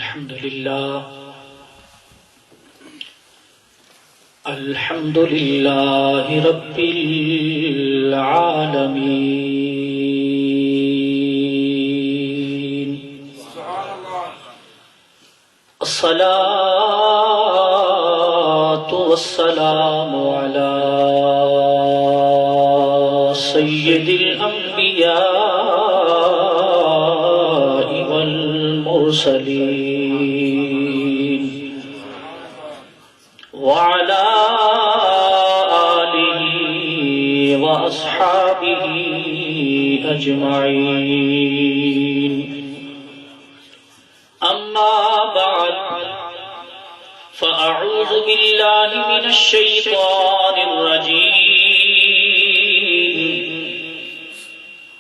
الحمد لله رب العالمين. الصلاة والسلام على سيد الأنبياء والمرسلين وعلى آله وأصحابه أجمعين. أما بعد فأعوذ بالله من الشيطان الرجيم.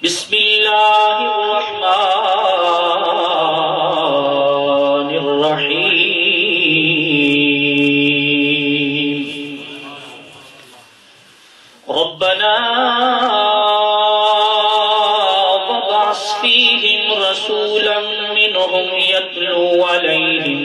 بسم الله الرحمن الرحيم. ربنا وابعث فيهم رسولا منهم يتلو عليهم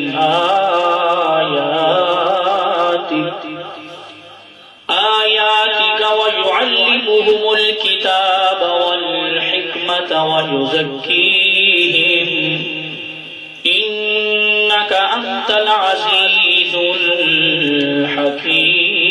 آياتك ويعلمهم الكتاب والحكمة ويزكيهم إنك أنت العزيز الحكيم.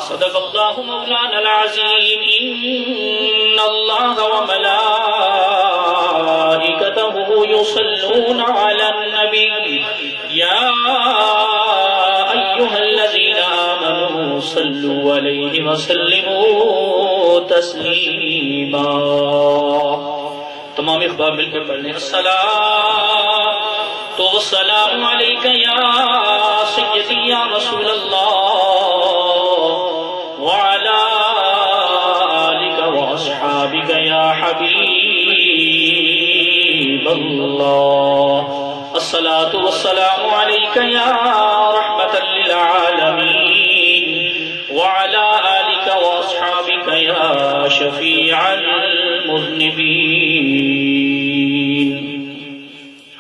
صدق الله مولانا العظيم. إن الله وملائكته يصلون على النبي يا أيها الذين آمنوا صلوا عليه وسلموا تسليما. تمام اخبار مل کر پڑھ لیں. الصلاۃ والسلام علیک یا سیدی یا رسول اللہ وعلی آلک واصحابک یا حبیب اللہ. الصلاۃ والسلام علیک یا رحمۃ للعالمین وعلی آلک واصحابک یا شفیع المذنبین.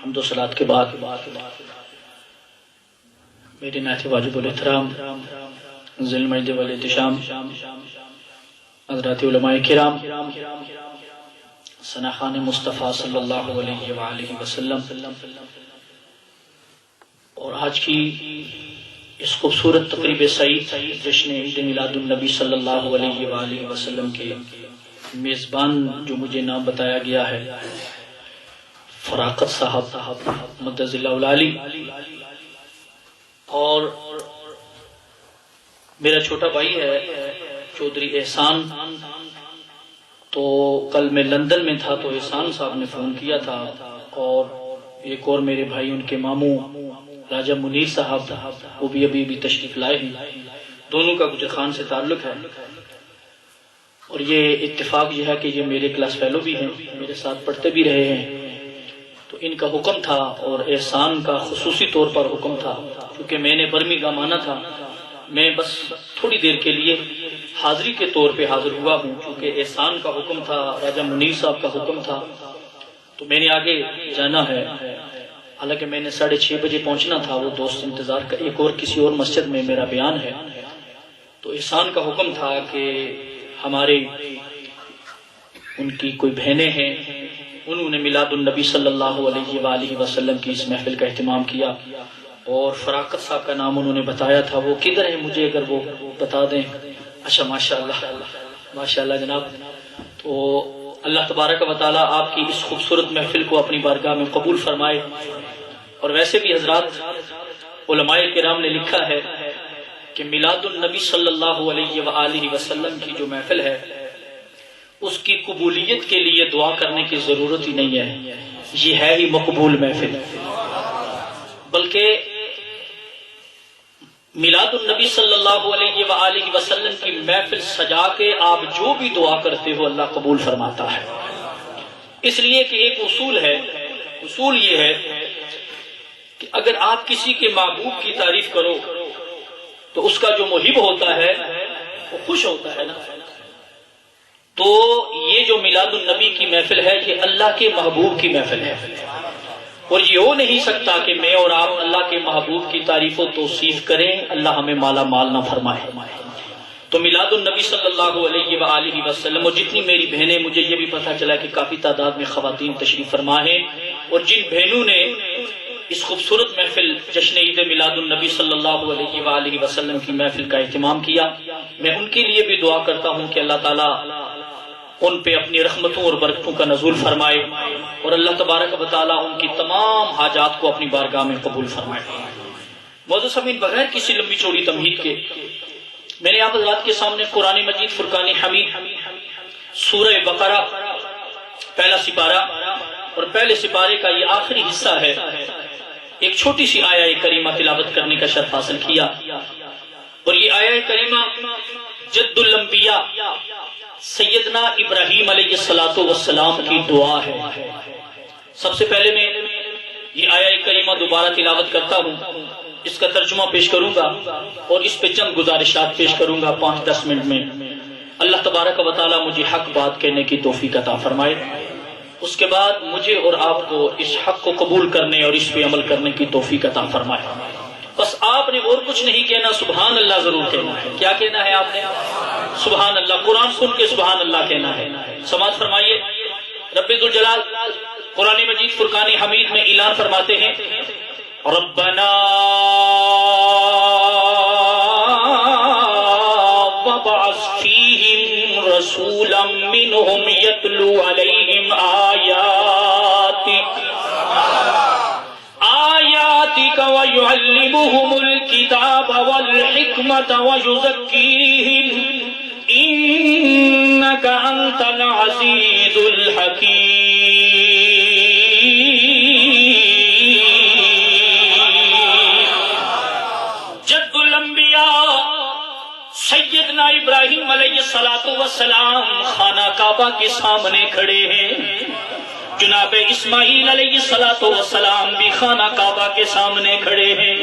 حمد و صلات کے بعد میرے نعت واجب الاحترام ذی المجد والاحتشام حضرات علماء کرام ثناخوان مصطفیٰ صلی اللہ علیہ وآلہ وسلم، اور آج کی اس خوبصورت تقریب سعید جشن عید میلاد النبی صلی اللہ علیہ وآلہ وسلم کے میزبان جو مجھے نام بتایا گیا ہے فراقت صاحب مدظ اللہ العالی، اور میرا چھوٹا بھائی ہے چودھری احسان. تو کل میں لندن میں تھا تو احسان صاحب نے فون کیا تھا، اور ایک اور میرے بھائی ان کے ماموں راجہ منیر صاحب وہ بھی ابھی تشریف لائے ہیں. دونوں کا گجر خان سے تعلق ہے، اور یہ اتفاق یہ ہے کہ یہ میرے کلاس فیلو بھی ہیں، میرے ساتھ پڑھتے بھی رہے ہیں. تو ان کا حکم تھا اور احسان کا خصوصی طور پر حکم تھا، کیونکہ میں نے برمی کا مانا تھا. میں بس تھوڑی دیر کے لیے حاضری کے طور پہ حاضر ہوا ہوں، کیونکہ احسان کا حکم تھا، راجہ منیر صاحب کا حکم تھا، تو میں نے آگے جانا ہے. حالانکہ میں نے 6:30 بجے پہنچنا تھا، وہ دوست انتظار کا ایک اور کسی اور مسجد میں میرا بیان ہے. تو احسان کا حکم تھا کہ ہمارے ان کی کوئی بہنیں ہیں، انہوں نے میلاد النبی صلی اللہ علیہ وآلہ وسلم کی اس محفل کا اہتمام کیا، اور فراقت صاحب کا نام انہوں نے بتایا تھا. وہ کدھر ہے مجھے اگر وہ بتا دیں. اچھا ماشاءاللہ جناب. تو اللہ تبارک و تعالی آپ کی اس خوبصورت محفل کو اپنی بارگاہ میں قبول فرمائے. اور ویسے بھی حضرات علماء کرام نے لکھا ہے کہ میلاد النبی صلی اللہ علیہ وآلہ وسلم کی جو محفل ہے اس کی قبولیت کے لیے دعا کرنے کی ضرورت ہی نہیں ہے، یہ ہے ہی مقبول محفل. بلکہ میلاد النبی صلی اللہ علیہ وآلہ وسلم کی محفل سجا کے آپ جو بھی دعا کرتے ہو اللہ قبول فرماتا ہے. اس لیے کہ ایک اصول ہے، اصول یہ ہے کہ اگر آپ کسی کے محبوب کی تعریف کرو تو اس کا جو محب ہوتا ہے وہ خوش ہوتا ہے نا. تو یہ جو میلاد النبی کی محفل ہے یہ اللہ کے محبوب کی محفل ہے، اور یہ ہو نہیں سکتا کہ میں اور آپ اللہ کے محبوب کی تعریف و توصیف کریں، اللہ ہمیں مالا مال نہ فرمائے۔ تو میلاد النبی صلی اللہ علیہ وآلہ وسلم، اور جتنی میری بہنیں، مجھے یہ بھی پتہ چلا کہ کافی تعداد میں خواتین تشریف فرما ہیں، اور جن بہنوں نے اس خوبصورت محفل جشن عید میلاد النبی صلی اللہ علیہ وآلہ وسلم کی محفل کا اہتمام کیا، میں ان کے لیے بھی دعا کرتا ہوں کہ اللہ تعالیٰ ان پہ اپنی رحمتوں اور برکتوں کا نزول فرمائے، اور اللہ تبارک و تعالیٰ ان کی تمام حاجات کو اپنی بارگاہ میں قبول فرمائے۔ معزز سامعین، بغیر کسی لمبی چوڑی تمہید کے میں نے آپ حضرات کے سامنے قرآن مجید فرقان حمید سورہ بقرہ پہلا سپارہ اور پہلے سپارے کا یہ آخری حصہ ہے، ایک چھوٹی سی آیہ کریمہ تلاوت کرنے کا شرف حاصل کیا، اور یہ آیہ کریمہ جد الانبیاء سیدنا ابراہیم علیہ السلام کی دعا ہے۔ سب سے پہلے میں یہ آیہ کریمہ دوبارہ تلاوت کرتا ہوں، اس کا ترجمہ پیش کروں گا اور اس پہ چند گزارشات پیش کروں گا 5-10 منٹ میں۔ اللہ تبارک و تعالیٰ مجھے حق بات کہنے کی توفیق عطا فرمائے، اس کے بعد مجھے اور آپ کو اس حق کو قبول کرنے اور اس پہ عمل کرنے کی توفیق عطا فرمائے۔ بس آپ نے اور کچھ نہیں کہنا، سبحان اللہ ضرور کہنا ہے۔ کیا کہنا ہے آپ نے؟ سبحان اللہ۔ قرآن سن کے سبحان اللہ کہنا ہے۔ سماعت فرمائیے، رب ذوالجلال قرآن مجید فرقان حمید میں اعلان فرماتے ہیں، ربنا وابعث فیہم رسولا منہم یتلو علیہم آیاتک ویعلمہم الکتاب والحکمت ویزکیہم انک انت العزیز الحکیم۔ جد الانبیاء سیدنا ابراہیم علیہ السلام خانہ کعبہ کے سامنے کھڑے ہیں، جناب اسماعیل علیہ السلام بھی خانہ کعبہ کے سامنے کھڑے ہیں۔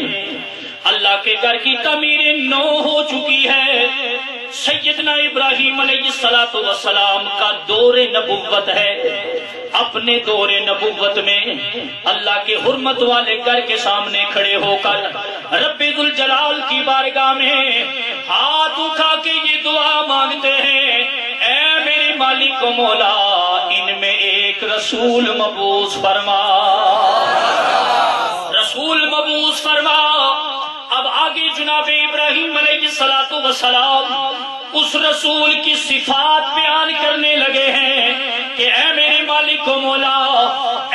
اللہ کے گھر کی تعمیر نو ہو چکی ہے، سیدنا ابراہیم علیہ السلام کا دور نبوت ہے۔ اپنے دور نبوت میں اللہ کے حرمت والے گھر کے سامنے کھڑے ہو کر رب ذوالجلال کی بارگاہ میں ہاتھ اٹھا کے یہ دعا مانگتے ہیں، اے میرے مالک و مولا، ان میں ایک رسول مبعوث فرما، رسول مبعوث فرما۔ اب آگے جناب ابراہیم علیہ السلام اس رسول کی صفات بیان کرنے لگے ہیں کہ اے میرے مالک و مولا،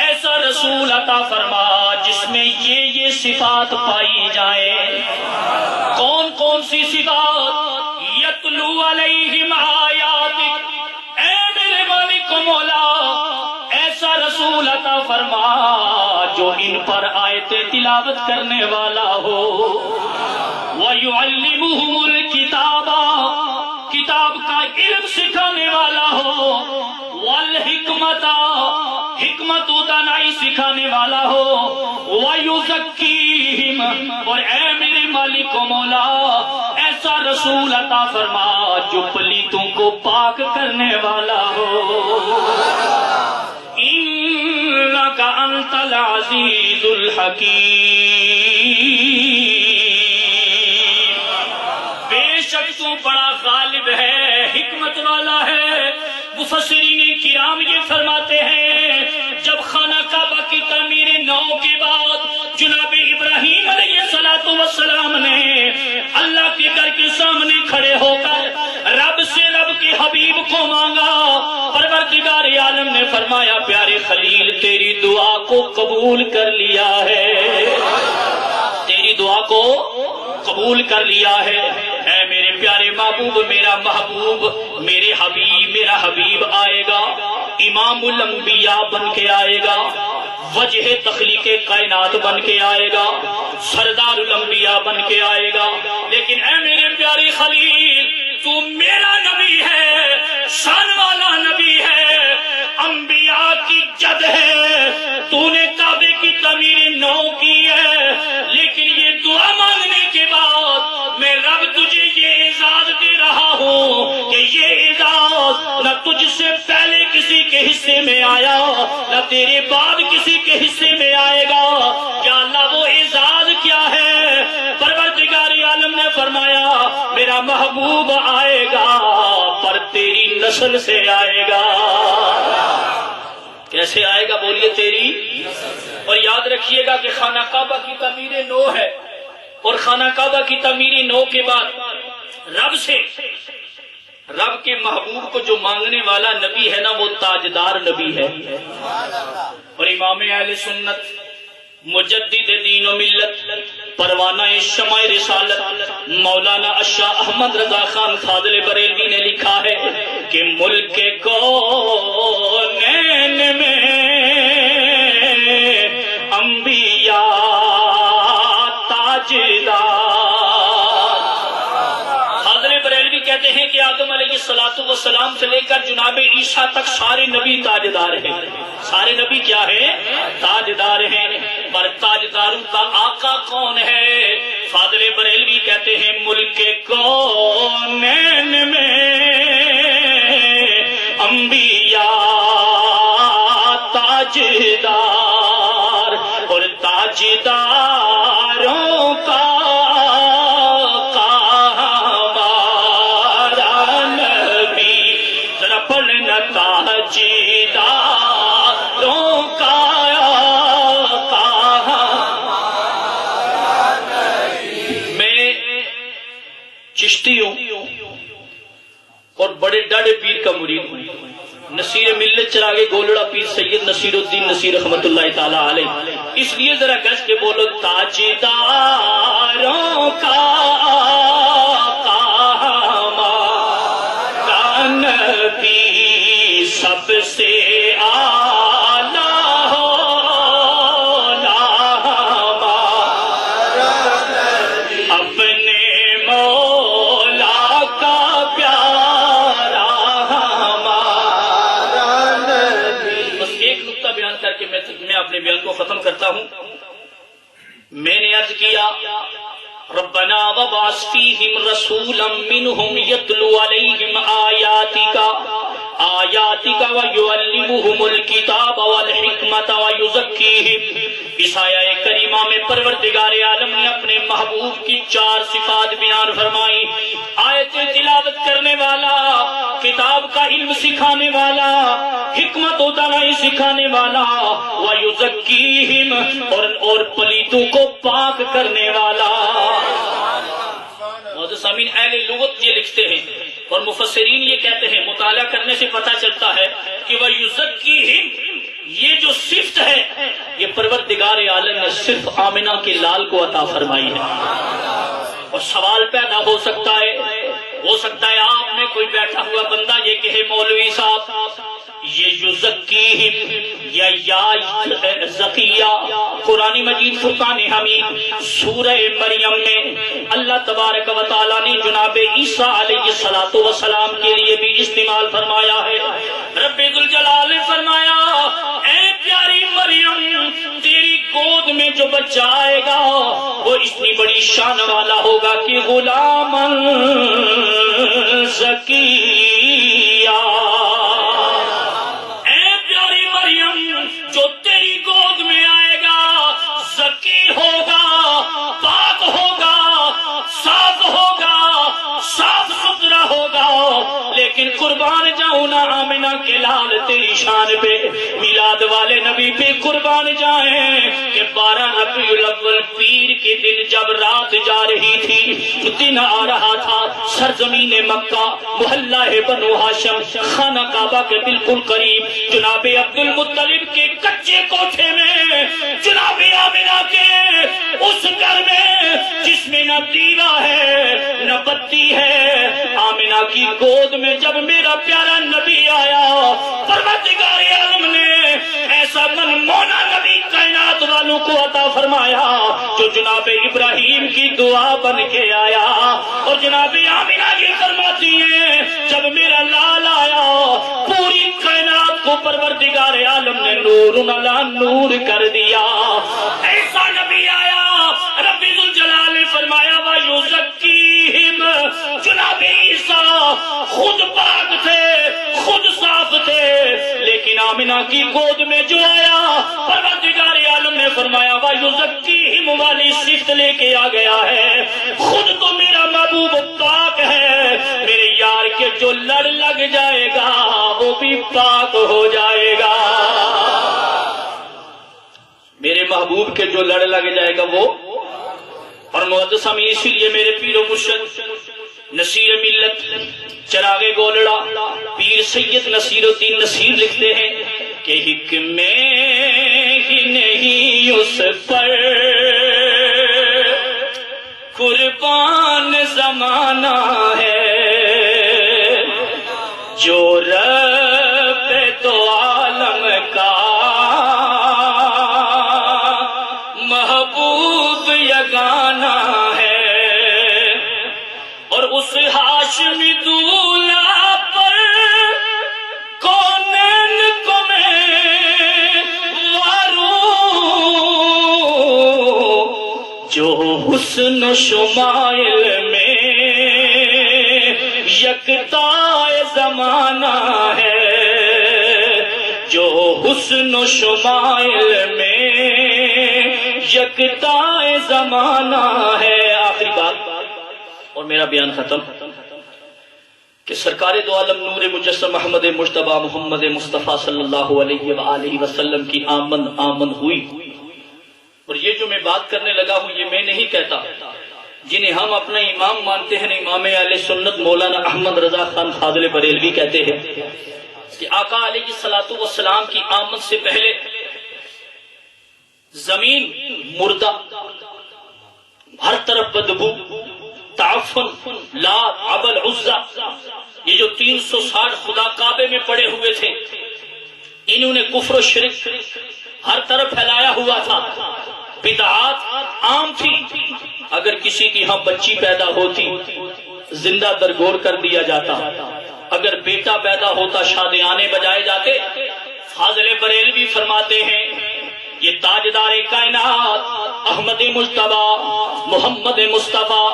ایسا رسول عطا فرما جس میں یہ صفات پائی جائیں۔ کون کون سی صفات؟ یتلو علیہم آیاتک، اے میرے مالک و مولا ایسا رسول عطا فرما جو ان پر آیتیں تلاوت کرنے والا ہو، وَيُعَلِّمُهُمُ الْكِتَابَ، کتاب کا علم سکھانے والا ہو، وَالْحِکْمَةَ، حکمت و دانائی سکھانے والا ہو، وَيُزَكِّيهِمْ، اور اے میرے مالک و مولا ایسا رسول عطا فرما جو پلیتوں کو پاک کرنے والا ہو، انک انت العزیز الحکیم، بے شک تو بڑا غالب ہے، حکمت والا ہے۔ مفسرین کرام یہ فرماتے ہیں جب خانہ کعبہ کی تعمیر نو کے بعد جناب ابراہیم علیہ السلام نے اللہ کے گھر کے سامنے کھڑے ہو کر رب سے رب کے حبیب کو مانگا، پروردگار عالم نے فرمایا پیارے خلیل تیری دعا کو قبول کر لیا ہے، تیری دعا کو قبول کر لیا ہے۔ اے میرے پیارے محبوب، میرا محبوب، میرے حبیب، میرا حبیب آئے گا، امام الانبیاء بن کے آئے گا، وجہ تخلیق کائنات بن کے آئے گا، سردار الانبیاء بن کے آئے گا، لیکن اے میرے پیارے خلیل تو میرا نبی ہے، شان والا نبی ہے، انبیاء کی جد ہے، تو نے کعبے کی تعمیر نو کی ہے، لیکن یہ دعا مانگنے کے بعد میں رب تجھے یہ اعزاز دے رہا ہوں کہ یہ اعزاز نہ تجھ سے پہلے کے حصے میں آیا نہ تیرے بعد کسی کے حصے میں آئے گا. یا اللہ وہ اعزاز کیا ہے؟ پروردگار عالم نے فرمایا میرا محبوب آئے گا پر تیری نسل سے آئے گا. کیسے آئے گا بولیے؟ تیری. اور یاد رکھیے گا کہ خانہ کعبہ کی تعمیر نو ہے اور خانہ کعبہ کی تعمیر نو کے بعد رب سے رب کے محبوب کو جو مانگنے والا نبی ہے نا وہ تاجدار نبی ہے. اور امام اہل سنت مجدد دین و ملت پروانہ شمع رسالت مولانا اشاہ احمد رضا خان فاضل بریلوی نے لکھا ہے کہ ملک کونین میں انبیاء تاجدار. فاضل بریلوی کہتے ہیں کہ آدم علیہ السلام سے لے کر جناب عیسیٰ تک سارے نبی تاجدار ہیں. سارے نبی کیا ہیں؟ تاجدار ہیں. پر تاجداروں کا آقا کون ہے؟ فاضل بریلوی کہتے ہیں ملک کونین میں انبیاء تاجدار اور تاجداروں کا چشتی ہوں اور بڑے ڈاڑے پیر کا مرید ہوں. نصیر ملت چراغے گولڑا پیر سید نصیر الدین نصیر رحمت اللہ تعالی علیہ. اس لیے ذرا گز کے بولو تاجداروں کا نبی سب سے بیان کو ختم کرتا ہوں. میں نے عرض کیا ربنا وبعث فیہم رسولا منہم یتلو علیہم آیاتک ویعلمہم الکتاب والحکمت ویزکیہم. اس آیہ کریمہ میں پروردگار عالم نے اپنے محبوب کی 4 صفات بیان فرمائی. آیت تلاوت کرنے والا، کتاب کا علم سکھانے والا، حکمت و دانائی سکھانے والا، وَيُزَكِّيهِمْ اور پلیتوں کو پاک کرنے والا. سامعین اہل لغت یہ لکھتے ہیں اور مفسرین یہ کہتے ہیں مطالعہ کرنے سے پتہ چلتا ہے کہ وَيُزَكِّيهِمْ یہ جو صفت ہے یہ پروردگار عالم نے صرف آمنہ کے لال کو عطا فرمائی ہے. اور سوال پیدا ہو سکتا ہے آپ میں کوئی بیٹھا ہوا بندہ یہ کہے مولوی صاحب یہ یزکیہم یا زکیہ قرآن مجید فرقان حمید سورہ مریم میں اللہ تبارک و تعالیٰ نے جناب عیسیٰ علیہ السلام کے لیے بھی استعمال فرمایا ہے. رب ذوالجلال نے فرمایا اے پیاری مریم تیری گود میں جو بچہ آئے گا وہ اتنی بڑی شان والا ہوگا کہ غلام زکیہ. اے پیاری مریم جو تیری گود میں آئے گا زکی ہوگا، پاک ہوگا، صاف ہوگا، صاف ستھرا ہوگا. لیکن قربان جاؤں نا آمنہ کے لال تیری شان پہ، میلاد والے نبی پہ قربان جائیں کہ 12 ربیع الاول پیر کے دن جب رات جا رہی تھی دن آ رہا تھا سرزمین مکہ محلہ بنو ہاشم خانہ کعبہ کے بالکل قریب جناب عبد المطلب کے کچے کوٹھے میں جناب آمنہ کے اس گھر میں جس میں نہ دیوا ہے نہ بتی ہے، آمنہ کی گود میں جب میرا پیارا نبی آیا پروردگار عالم نے ایسا منمونا نبی کائنات والوں کو عطا فرمایا جو جناب ابراہیم کی دعا بن کے آیا. اور جناب آمنہ یہ فرماتی ہیں جب میرا لال آیا پوری کائنات کو پروردگار عالم نے نور علی نور کر دیا. ایسا نبی آیا رب ذوالجلال نے فرمایا وَيُزَكِّيهِمْ. جناب عیسیٰ خود پاک تھے، خود صاف تھے، لیکن آمینہ کی گود میں جو آیا پروردگار عالم نے فرمایا وَيُزَكِّيهِمْ والی صفت لے کے آ گیا ہے. خود تو میرا محبوب پاک ہے، میرے یار کے جو لڑ لگ جائے گا وہ بھی پاک ہو جائے گا. میرے محبوب کے جو لڑ لگ جائے گا وہ. اور محدثہ میں اسی لیے میرے پیر و مرشد نصیر ملت چراغ گولڑا پیر سید نصیر الدین نصیر لکھتے ہیں کہ حکمیں ہی نہیں اس پر قربان زمانہ ہے، جو رب تو عالم کا محبوب یگانہ ہے. اور اس ہاشمی دولہ پر کونین کو میں واروں، جو حسن و شمائل میں یکتا زمانہ ہے، جو حسن و شمائل میں یکتا زمانہ ہے. آخری بات اور میرا بیان ختم کہ سرکار دو عالم نور مجسم محمد مجتبی محمد مصطفیٰ صلی اللہ علیہ وآلہ وسلم کی آمد ہوئی. اور یہ جو میں بات کرنے لگا ہوں یہ میں نہیں کہتا، جنہیں ہم اپنا امام مانتے ہیں امام اہل سنت مولانا احمد رضا خان فاضل بریلوی کہتے ہیں کہ آقا علیہ الصلوۃ والسلام کی آمد سے پہلے زمین مردہ، ہر طرف بدبو، تعفن، لات، عبل، عزا، یہ جو 360 خدا کعبے میں پڑے ہوئے تھے انہوں نے کفر و شرک ہر طرف پھیلایا ہوا تھا. بدعات عام تھی. اگر کسی کی ہاں بچی پیدا ہوتی زندہ درگور کر دیا جاتا، اگر بیٹا پیدا ہوتا شادیانے بجائے جاتے. فاضل بریلوی فرماتے ہیں یہ تاجدار کائنات احمد مجتبی محمد مصطفیٰ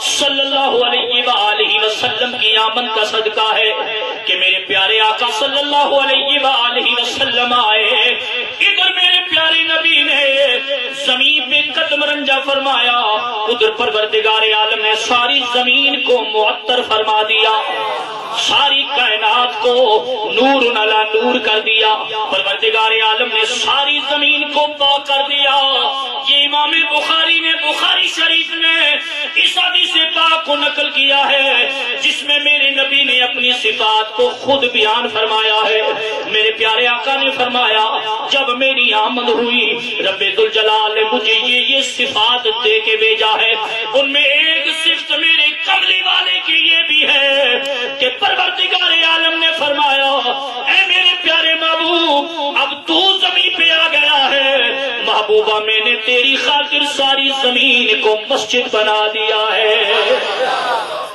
صلی اللہ علیہ وآلہ وسلم کی آمد کا صدقہ ہے کہ میرے پیارے آقا صلی اللہ علیہ وآلہ وسلم آئے. ادھر میرے پیارے نبی نے زمین پہ قدم رنجا فرمایا، ادھر پروردگار عالم نے ساری زمین کو معطر فرما دیا، ساری کائنات کو نور علی نور کر دیا. پروردگار عالم نے ساری زمین کو پاک کر دیا. یہ امام بخاری نے بخاری شریف نے اس حدیث پاک کو نقل کیا ہے جس میں میرے نبی نے اپنی صفات کو خود بیان فرمایا ہے. میرے پیارے آقا نے فرمایا جب میری آمد ہوئی رب ذوالجلال نے مجھے یہ صفات دے کے بھیجا ہے. ان میں ایک صفت میرے کملی والے کی یہ بھی ہے کہ پروردگار عالم نے فرمایا اے میرے پیارے محبوب اب تو زمین پہ آ گیا ہے. محبوبہ میں نے تیری خاطر ساری زمین کو مسجد بنا دیا ہے،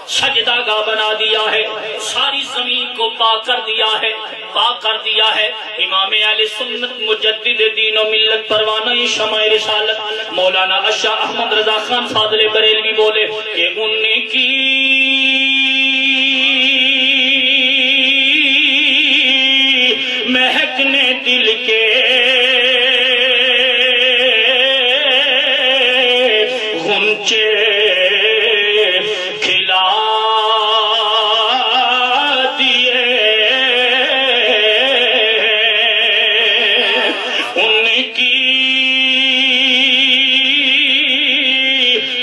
سجدہ گاہ بنا دیا ہے، ساری زمین کو پاک کر دیا ہے، پاک کر دیا ہے. امام اہل سنت مجدد دین و ملت پروانہ شمع رسالت مولانا اشاہ احمد رضا خان فاضل بریلوی بولے کہ ان کی مہکنے دل کے غنچے کھلا دیے، ان کی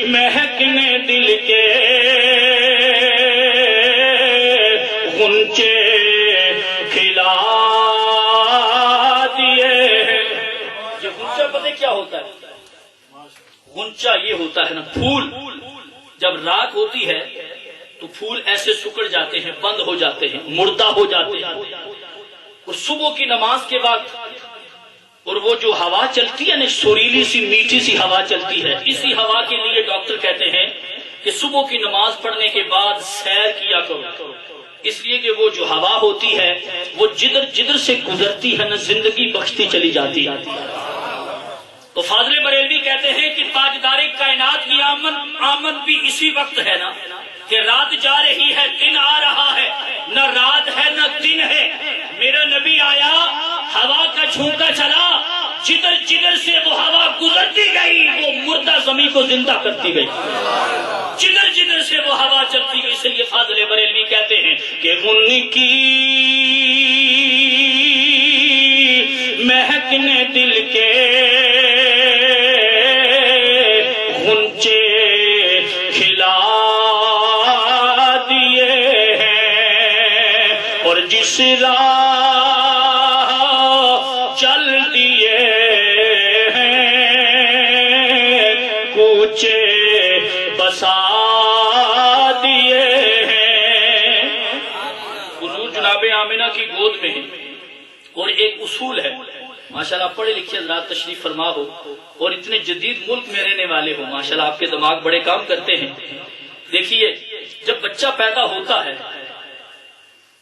مہکنے دل کے غنچے کھلا دیے. یہ غنچہ پتہ کیا ہوتا ہے؟ غنچہ یہ ہوتا ہے نا پھول، جب رات ہوتی ہے تو پھول ایسے سکڑ جاتے ہیں، بند ہو جاتے ہیں، مردہ ہو جاتے ہیں. اور صبح کی نماز کے بعد اور وہ جو ہوا چلتی ہے نا سریلی سی میٹھی سی ہوا چلتی ہے، اسی ہوا کے لیے ڈاکٹر کہتے ہیں کہ صبح کی نماز پڑھنے کے بعد سیر کیا کرو، اس لیے کہ وہ جو ہوا ہوتی ہے وہ جدھر جدھر سے گزرتی ہے نا زندگی بخشتی چلی جاتی ہے. تو فاضل بریلوی کہتے ہیں کہ تاجدار کائنات کی آمد بھی اسی وقت ہے نا کہ رات جا رہی ہے دن آ رہا ہے، نہ رات ہے نہ دن ہے. میرا نبی آیا چھوڑتا چلا، جدھر جدھر سے وہ ہوا گزرتی گئی وہ مردہ زمین کو زندہ کرتی گئی، جدھر جدھر سے وہ ہوا چلتی گئی۔ اس لیے فاضل بریلوی کہتے ہیں کہ ان کی مہک نے دل کے غنچے کھلا دیے ہیں، اور جس راہ چل دیے ہیں کوچے بسا دیے ہیں۔ حضور جناب آمنہ کی گود میں ہیں، اور ایک اصول ہے، ماشاءاللہ پڑھے لکھے حضرات تشریف فرما ہو اور اتنے جدید ملک میں رہنے والے ہو، ماشاءاللہ آپ کے دماغ بڑے کام کرتے ہیں۔ دیکھیے جب بچہ پیدا ہوتا ہے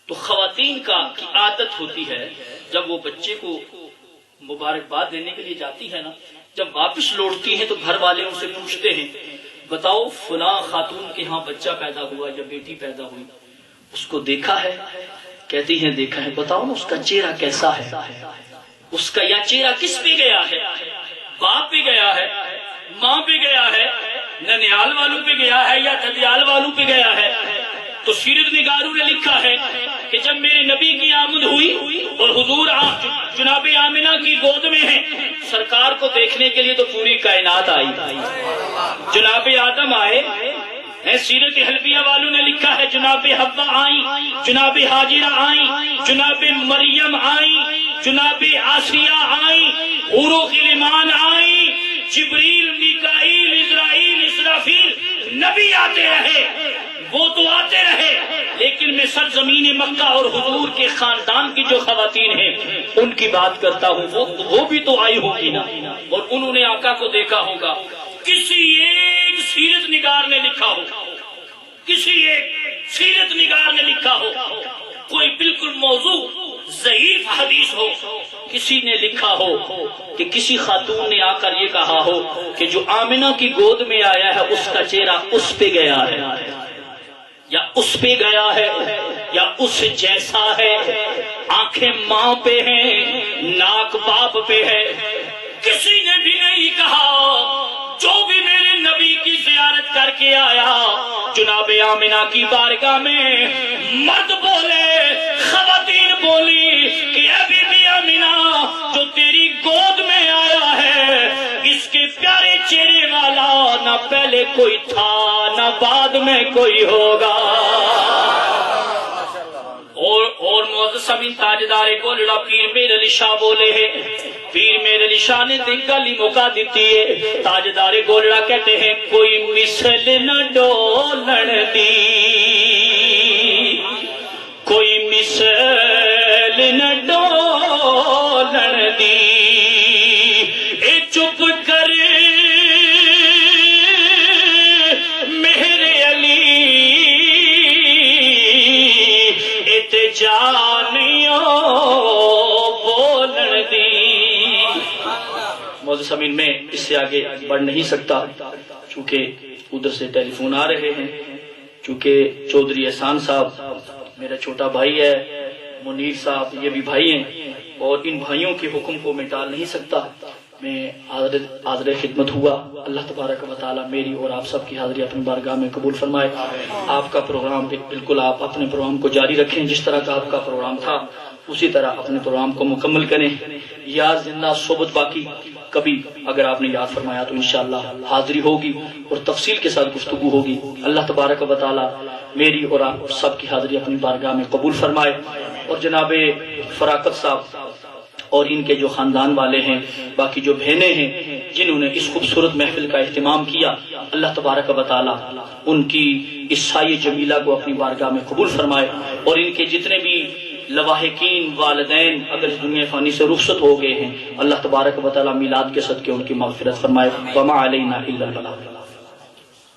تو خواتین کی عادت ہوتی ہے، جب وہ بچے کو مبارکباد دینے کے لیے جاتی ہے نا، جب واپس لوٹتی ہیں تو گھر والے ان سے پوچھتے ہیں بتاؤ فلاں خاتون کے ہاں بچہ پیدا ہوا یا بیٹی پیدا ہوئی، اس کو دیکھا ہے؟ کہتی ہیں دیکھا ہے۔ بتاؤ نا اس کا چہرہ کیسا ہے، اس کا یا چہرہ کس پہ گیا ہے، باپ پہ گیا ہے، ماں پہ گیا ہے، ننیال والوں پہ گیا ہے یا ددیال والوں پہ گیا ہے؟ تو سیرت نگاروں نے لکھا ہے کہ جب میرے نبی کی آمد ہوئی اور حضور جناب آمنہ کی گود میں ہیں، سرکار کو دیکھنے کے لیے تو پوری کائنات آئی، جناب آدم آئے، سیرت حلبیہ والوں نے لکھا ہے جناب حوا آئیں، جناب حاجرہ آئیں، جناب مریم آئیں، جناب آسیہ آئیں، حور و غلمان آئیں، جبریل، میکائیل، اسرائیل، اسرافیل، نبی آتے رہے، وہ تو آتے رہے، لیکن میں سرزمین مکہ اور حضور کے خاندان کی جو خواتین ہیں ان کی بات کرتا ہوں، وہ بھی تو آئی ہوگی نا، اور انہوں نے آقا کو دیکھا ہوگا۔ کسی ایک سیرت نگار نے لکھا ہو، کسی ایک سیرت نگار نے لکھا ہو، کوئی بالکل موضوع ضعیف حدیث ہو، کسی نے لکھا ہو کہ کسی خاتون نے آ کر یہ کہا ہو کہ جو آمنہ کی گود میں آیا ہے اس کا چہرہ اس پہ گیا ہے یا اس پہ گیا ہے یا اس جیسا ہے، آنکھیں ماں پہ ہیں، ناک باپ پہ ہے۔ کسی نے بھی نہیں کہا، جو بھی میرے نبی کی زیارت کر کے آیا جناب آمنہ کی بارگاہ میں، مرد بولے، خواتین بولی کہ اے بی بی آمنہ، جو تیری گود میں آیا ہے اس کے پیارے چہرے والا نہ پہلے کوئی تھا نہ بعد میں کوئی ہوگا۔ اور معتصم تاجدار گولڑا پیر میرے علی شاہ بولے ہیں، پیر میرے علی شاہ نے گلی موقع دیتی ہے، تاجدار گولڑا کہتے ہیں کوئی مثل نہ ڈولن دی، کوئی مثل نہ ڈولن دی، اے چپ کر میرے علی جانیو بولن دی۔ موضوع زمین میں اس سے آگے بڑھ نہیں سکتا چونکہ ادھر سے ٹیلی فون آ رہے ہیں، چونکہ چودھری احسان صاحب میرا چھوٹا بھائی ہے، منیر صاحب یہ بھی بھائی ہیں، اور ان بھائیوں کے حکم کو میں ٹال نہیں سکتا۔ میں حاضر خدمت ہوا، اللہ تبارک و تعالیٰ میری اور آپ سب کی حاضری اپنی بارگاہ میں قبول فرمائے۔ آپ کا پروگرام بالکل آپ اپنے پروگرام کو جاری رکھیں، جس طرح کا آپ کا پروگرام تھا اسی طرح اپنے پروگرام کو مکمل کریں۔ یاد زندہ صحبت باقی، کبھی اگر آپ نے یاد فرمایا تو انشاءاللہ حاضری ہوگی اور تفصیل کے ساتھ گفتگو ہوگی۔ اللہ تبارک و تعالیٰ میری اور آپ سب کی حاضری اپنی بارگاہ میں قبول فرمائے۔ اور جناب فراقت صاحب اور ان کے جو خاندان والے ہیں، باقی جو بہنیں ہیں جنہوں نے اس خوبصورت محفل کا اہتمام کیا، اللہ تبارک و تعالیٰ ان کی اس سایہ جمیلہ کو اپنی بارگاہ میں قبول فرمائے، اور ان کے جتنے بھی لواحقین والدین اگر اس دنیا فانی سے رخصت ہو گئے ہیں، اللہ تبارک و تعالیٰ میلاد کے صدقے ان کی مغفرت فرمائے۔ وما علینا الا البلاغ۔